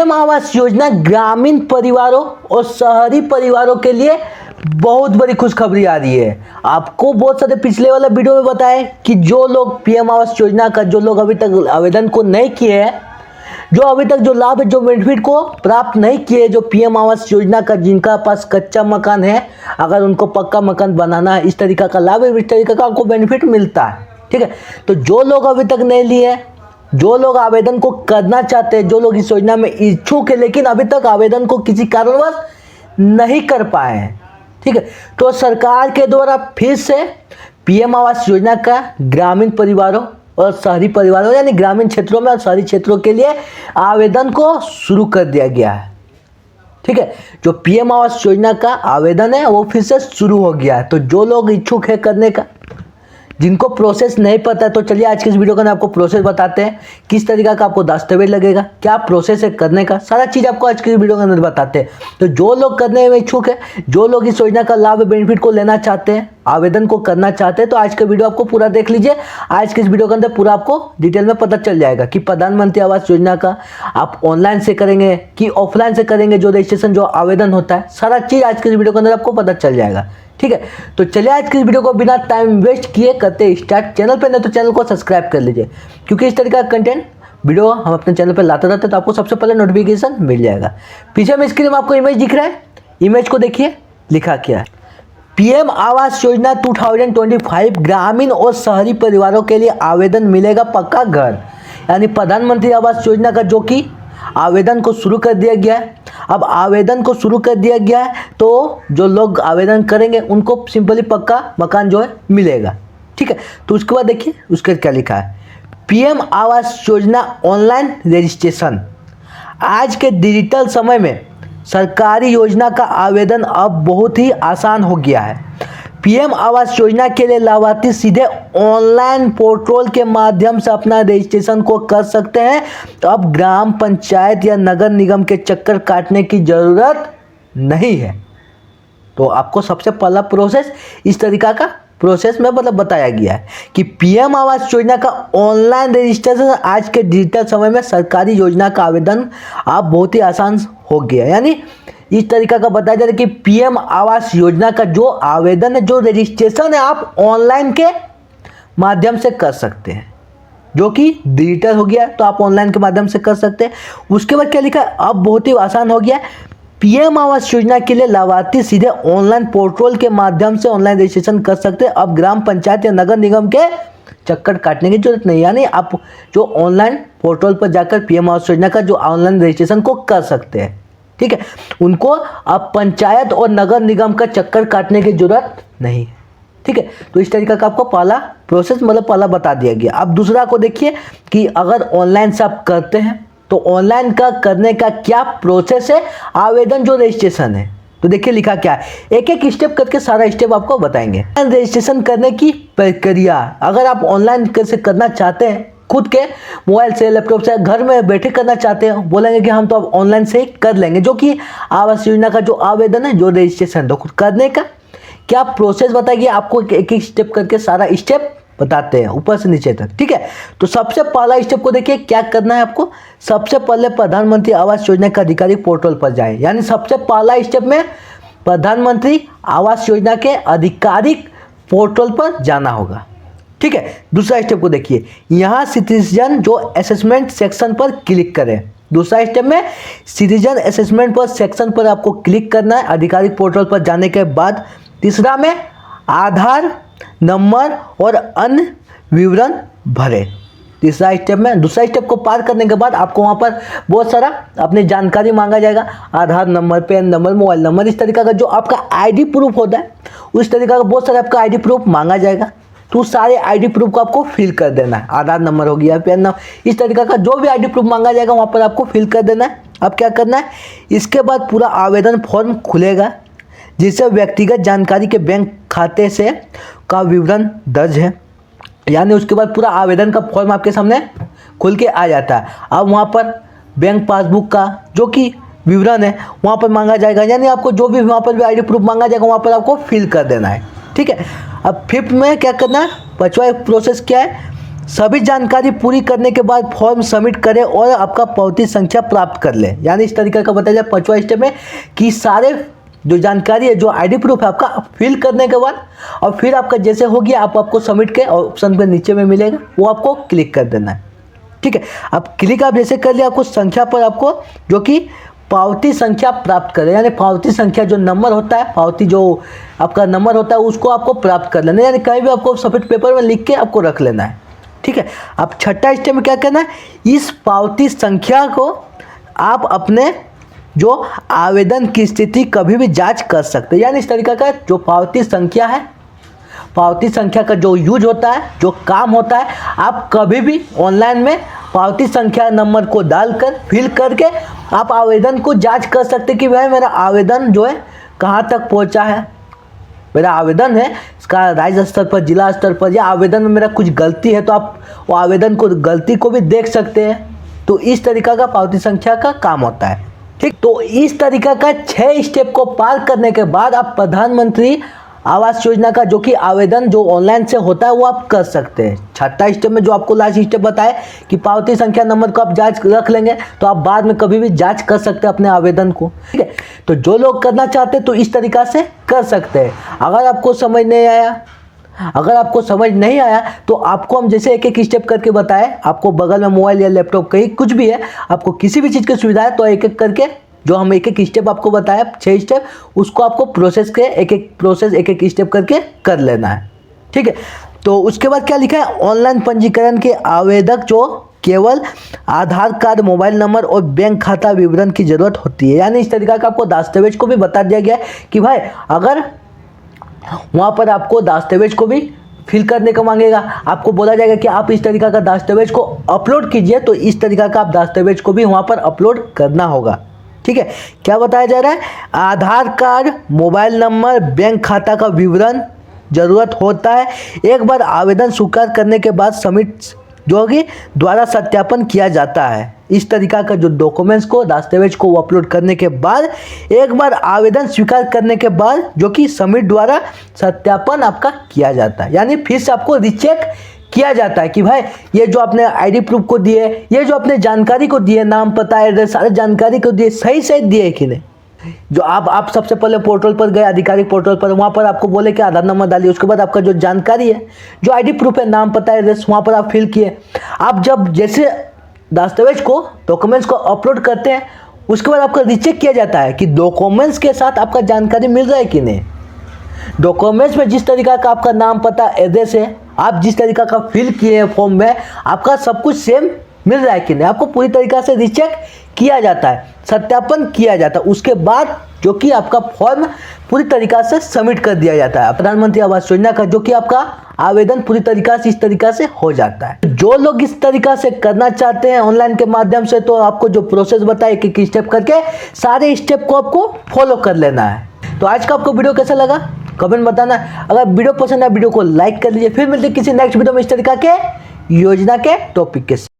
PM Awas Yojana ग्रामीण परिवारों और शहरी परिवारों के लिए बहुत बड़ी खुशखबरी आ रही है। आपको बहुत सारे पिछले वाला वीडियो में बताया कि जो लोग पीएम आवास योजना का जो लोग अभी तक आवेदन को नहीं किए हैं, जो अभी तक जो लाभ जो बेनिफिट को प्राप्त नहीं किए, जो पीएम आवास योजना का जिनका पास कच्चा मकान है, अगर उनको पक्का मकान बनाना है, इस तरीका का लाभ है, इस तरीका का आपको बेनिफिट मिलता है। ठीक है, तो जो लोग अभी तक नहीं लिए, जो लोग आवेदन को करना चाहते हैं, जो लोग इस योजना में इच्छुक है लेकिन अभी तक आवेदन को किसी कारणवश नहीं कर पाए हैं, ठीक है, तो सरकार के द्वारा फिर से पीएम आवास योजना का ग्रामीण परिवारों और शहरी परिवारों यानी ग्रामीण क्षेत्रों में और शहरी क्षेत्रों के लिए आवेदन को शुरू कर दिया गया है। ठीक है, जो पीएम आवास योजना का आवेदन है वो फिर से शुरू हो गया है। तो जो लोग इच्छुक है करने का, जिनको प्रोसेस नहीं पता है, तो चलिए आज के इस वीडियो के अंदर आपको प्रोसेस बताते हैं, किस तरीका का आपको दस्तावेज लगेगा, क्या प्रोसेस है करने का, सारा चीज़ आपको आज के इस वीडियो के अंदर बताते हैं। तो जो लोग करने में इच्छुक है, जो लोग इस योजना का लाभ बेनिफिट को लेना चाहते हैं, आवेदन को करना चाहते हैं, तो आज का वीडियो आपको पूरा देख लीजिए। आज के इस वीडियो के अंदर पूरा आपको डिटेल में पता चल जाएगा कि प्रधानमंत्री आवास योजना का आप ऑनलाइन से करेंगे कि ऑफलाइन से करेंगे, जो रजिस्ट्रेशन जो आवेदन होता है, सारा चीज़ आज के इस वीडियो के अंदर आपको पता चल जाएगा। ठीक है, तो चलिए आज की इस वीडियो को बिना टाइम वेस्ट किए करते स्टार्ट। चैनल पर नहीं तो चैनल को सब्सक्राइब कर लीजिए, क्योंकि इस तरह का कंटेंट वीडियो हम अपने चैनल पर लाते रहते हैं, तो आपको सबसे पहले नोटिफिकेशन मिल जाएगा। पीछे में स्क्रीन में आपको इमेज दिख रहा है, इमेज को देखिए, लिखा क्या है, पीएम आवास योजना 2025 ग्रामीण और शहरी परिवारों के लिए आवेदन मिलेगा पक्का घर। यानी प्रधानमंत्री आवास योजना का जो कि आवेदन को शुरू कर दिया गया है। अब आवेदन को शुरू कर दिया गया है तो जो लोग आवेदन करेंगे उनको सिंपली पक्का मकान जो है मिलेगा। ठीक है, तो उसके बाद देखिए उसके क्या लिखा है, PM Awas Yojana online registration. आज के डिजिटल समय में सरकारी योजना का आवेदन अब बहुत ही आसान हो गया है। पीएम आवास योजना के लिए लाभार्थी सीधे ऑनलाइन पोर्टल के माध्यम से अपना रजिस्ट्रेशन को कर सकते हैं। तो अब ग्राम पंचायत या नगर निगम के चक्कर काटने की ज़रूरत नहीं है। तो आपको सबसे पहला प्रोसेस इस तरीका का प्रोसेस में मतलब बताया गया है कि पीएम आवास योजना का ऑनलाइन रजिस्ट्रेशन आज के डिजिटल समय में सरकारी योजना का आवेदन अब बहुत ही आसान हो गया। यानी इस तरीका का बताया जा रहा है कि पीएम आवास योजना का जो आवेदन है, जो रजिस्ट्रेशन है, आप ऑनलाइन के माध्यम से कर सकते हैं, जो कि डिजिटल हो गया, तो आप ऑनलाइन के माध्यम से कर सकते हैं। उसके बाद क्या लिखा है, अब बहुत ही आसान हो गया, पीएम आवास योजना के लिए लाभार्थी सीधे ऑनलाइन पोर्टल के माध्यम से ऑनलाइन रजिस्ट्रेशन कर सकते हैं। अब ग्राम पंचायत या नगर निगम के चक्कर काटने की जरूरत नहीं। यानी आप जो ऑनलाइन पोर्टल पर जाकर पीएम आवास योजना का जो ऑनलाइन रजिस्ट्रेशन को कर सकते हैं। ठीक है, उनको अब पंचायत और नगर निगम का चक्कर काटने की जरूरत नहीं है। ठीक है, तो इस तरीका का आपको पहला प्रोसेस मतलब पहला बता दिया गया। अब दूसरा को देखिए कि अगर ऑनलाइन से आप करते हैं तो ऑनलाइन का करने का क्या प्रोसेस है, आवेदन जो रजिस्ट्रेशन है। तो देखिए लिखा क्या है, एक एक स्टेप करके सारा स्टेप आपको बताएंगे। रजिस्ट्रेशन करने की प्रक्रिया, अगर आप ऑनलाइन कैसे करना चाहते हैं, खुद के मोबाइल से, लैपटॉप से, घर में बैठे करना चाहते हैं, बोलेंगे कि हम तो अब ऑनलाइन से ही कर लेंगे, जो कि आवास योजना का जो आवेदन है, जो रजिस्ट्रेशन तो खुद करने का क्या प्रोसेस बताइए, आपको एक एक स्टेप करके सारा स्टेप बताते हैं ऊपर से नीचे तक। ठीक है, तो सबसे पहला स्टेप को देखिए क्या करना है आपको। सबसे पहले प्रधानमंत्री आवास योजना के आधिकारिक पोर्टल पर जाएं। यानी सबसे पहला स्टेप में प्रधानमंत्री आवास योजना के आधिकारिक पोर्टल पर जाना होगा। ठीक है, दूसरा स्टेप को देखिए, यहाँ सिटीजन जो असेसमेंट सेक्शन पर क्लिक करें। दूसरा स्टेप में सिटीजन असेसमेंट पर सेक्शन पर आपको क्लिक करना है आधिकारिक पोर्टल पर जाने के बाद। तीसरा में आधार नंबर और अन्य विवरण भरें। तीसरा स्टेप में, दूसरा स्टेप को पार करने के बाद आपको वहाँ पर बहुत सारा अपनी जानकारी मांगा जाएगा, Aadhaar number, PAN number, mobile number, इस तरीका का जो आपका आईडी प्रूफ होता है, उस तरीका का बहुत सारा आपका आईडी प्रूफ मांगा जाएगा। तो सारे आईडी प्रूफ को आपको फिल कर देना है। आधार नंबर हो गया, पैन नंबर, इस तरीका का जो भी आईडी प्रूफ मांगा जाएगा वहाँ पर आपको फिल कर देना है। अब क्या करना है, इसके बाद पूरा आवेदन फॉर्म खुलेगा जिससे व्यक्तिगत जानकारी के बैंक खाते से का विवरण दर्ज है। यानी उसके बाद पूरा आवेदन का फॉर्म आपके सामने खुल के आ जाता है। अब वहाँ पर बैंक पासबुक का जो कि विवरण है वहाँ पर मांगा जाएगा। यानी आपको जो भी वहाँ पर भी आईडी प्रूफ मांगा जाएगा वहाँ पर आपको फिल कर देना है। ठीक है, अब फिफ्थ में क्या करना है, पांचवा प्रोसेस क्या है, सभी जानकारी पूरी करने के बाद फॉर्म सबमिट करें और आपका पावती संख्या प्राप्त कर लें। यानी इस तरीके का बताया जाए 5वां स्टेप में कि सारे जो जानकारी है, जो आईडी प्रूफ है आपका फिल करने के बाद और फिर आपका जैसे हो गया आपको सबमिट के ऑप्शन पे नीचे में मिलेगा, वो आपको क्लिक कर देना है। ठीक है, अब क्लिक आप जैसे कर लिया, आपको संख्या पर आपको जो कि पावती संख्या प्राप्त करें, यानी पावती संख्या जो नंबर होता है, पावती जो आपका नंबर होता है उसको आपको प्राप्त कर लेना है। यानी कहीं भी आपको सफेद पेपर में लिख के आपको रख लेना है। ठीक है, अब छठा स्टेप में क्या करना है, इस पावती संख्या को आप अपने जो आवेदन की स्थिति कभी भी जांच कर सकते हैं। यानी इस तरीका का जो पावती संख्या है, पावती संख्या का जो यूज होता है, जो काम होता है, आप कभी भी ऑनलाइन में पावती संख्या नंबर को डालकर फिल करके आप आवेदन को जांच कर सकते हैं कि भाई मेरा आवेदन जो है कहाँ तक पहुँचा है, मेरा आवेदन है इसका राज्य स्तर पर, जिला स्तर पर, या आवेदन में मेरा कुछ गलती है तो आप वो आवेदन को गलती को भी देख सकते हैं। तो इस तरीका का पावती संख्या का काम होता है। ठीक, तो इस तरीका का 6 स्टेप को पार करने के बाद आप प्रधानमंत्री आवास योजना का जो कि आवेदन जो ऑनलाइन से होता है वो आप कर सकते हैं। छठा स्टेप में जो आपको लास्ट स्टेप बताया कि पावती संख्या नंबर को आप जांच रख लेंगे तो आप बाद में कभी भी जांच कर सकते हैं अपने आवेदन को। ठीक है, तो जो लोग करना चाहते हैं तो इस तरीका से कर सकते हैं। अगर आपको समझ नहीं आया, तो आपको हम जैसे एक एक स्टेप करके बताए, आपको बगल में मोबाइल या लैपटॉप कहीं कुछ भी है, आपको किसी भी चीज़ की सुविधा है तो एक एक करके जो हम एक एक स्टेप आपको बताया 6 स्टेप, उसको आपको प्रोसेस के एक एक स्टेप करके कर लेना है। ठीक है, तो उसके बाद क्या लिखा है, ऑनलाइन पंजीकरण के आवेदक जो केवल आधार कार्ड, मोबाइल नंबर और बैंक खाता विवरण की जरूरत होती है। यानी इस तरीका का आपको दस्तावेज को भी बता दिया गया है कि भाई अगर वहाँ पर आपको दस्तावेज को भी फिल करने को मांगेगा, आपको बोला जाएगा कि आप इस तरीका का दस्तावेज को अपलोड कीजिए, तो इस तरीका का आप दस्तावेज को भी वहाँ पर अपलोड करना होगा। ठीक है, क्या बताया जा रहा है, आधार कार्ड, मोबाइल नंबर, बैंक खाता का विवरण जरूरत होता है। एक बार आवेदन स्वीकार करने के बाद सबमिट जो कि द्वारा सत्यापन किया जाता है। इस तरीका का जो डॉक्यूमेंट्स को, दस्तावेज को अपलोड करने के बाद एक बार आवेदन स्वीकार करने के बाद जो कि सबमिट द्वारा सत्यापन आपका किया जाता है। यानी फिर से आपको रिचेक किया जाता है कि भाई ये जो आपने आईडी प्रूफ को दिए, ये जो अपने जानकारी को दिए, नाम, पता, एड्रेस, सारे जानकारी को दिए, सही दिए कि नहीं। जो आप सबसे पहले पोर्टल पर गए, आधिकारिक पोर्टल पर, वहाँ पर आपको बोले कि आधार नंबर डालिए, उसके बाद आपका जो जानकारी है, जो आईडी प्रूफ है, नाम, पता, एड्रेस, वहाँ पर आप फिल किए। आप जब जैसे दस्तावेज को, डॉक्यूमेंट्स को अपलोड करते हैं, उसके बाद आपका रिचेक किया जाता है कि डॉक्यूमेंट्स के साथ आपका जानकारी मिल रहा है कि नहीं। डॉक्यूमेंट्स में जिस तरीका का आपका नाम, पता, एड्रेस है, आप जिस तरीका का फिल किए हैं फॉर्म में, आपका सब कुछ सेम मिल रहा है कि नहीं, आपको पूरी तरीका से रिचेक किया जाता है, सत्यापन किया जाता है। उसके बाद जो कि आपका फॉर्म पूरी तरीका से सबमिट कर दिया जाता है प्रधानमंत्री आवास योजना का, जो कि आपका आवेदन पूरी तरीका से इस तरीका से हो जाता है। जो लोग इस तरीका से करना चाहते हैं ऑनलाइन के माध्यम से, तो आपको जो प्रोसेस बताया एक एक स्टेप करके सारे स्टेप को आपको फॉलो कर लेना है। तो आज का आपको वीडियो कैसा लगा कमेंट बताना। अगर वीडियो पसंद है वीडियो को लाइक कर लीजिए। फिर मिलते किसी नेक्स्ट वीडियो में इस तरीका के योजना के टॉपिक के साथ।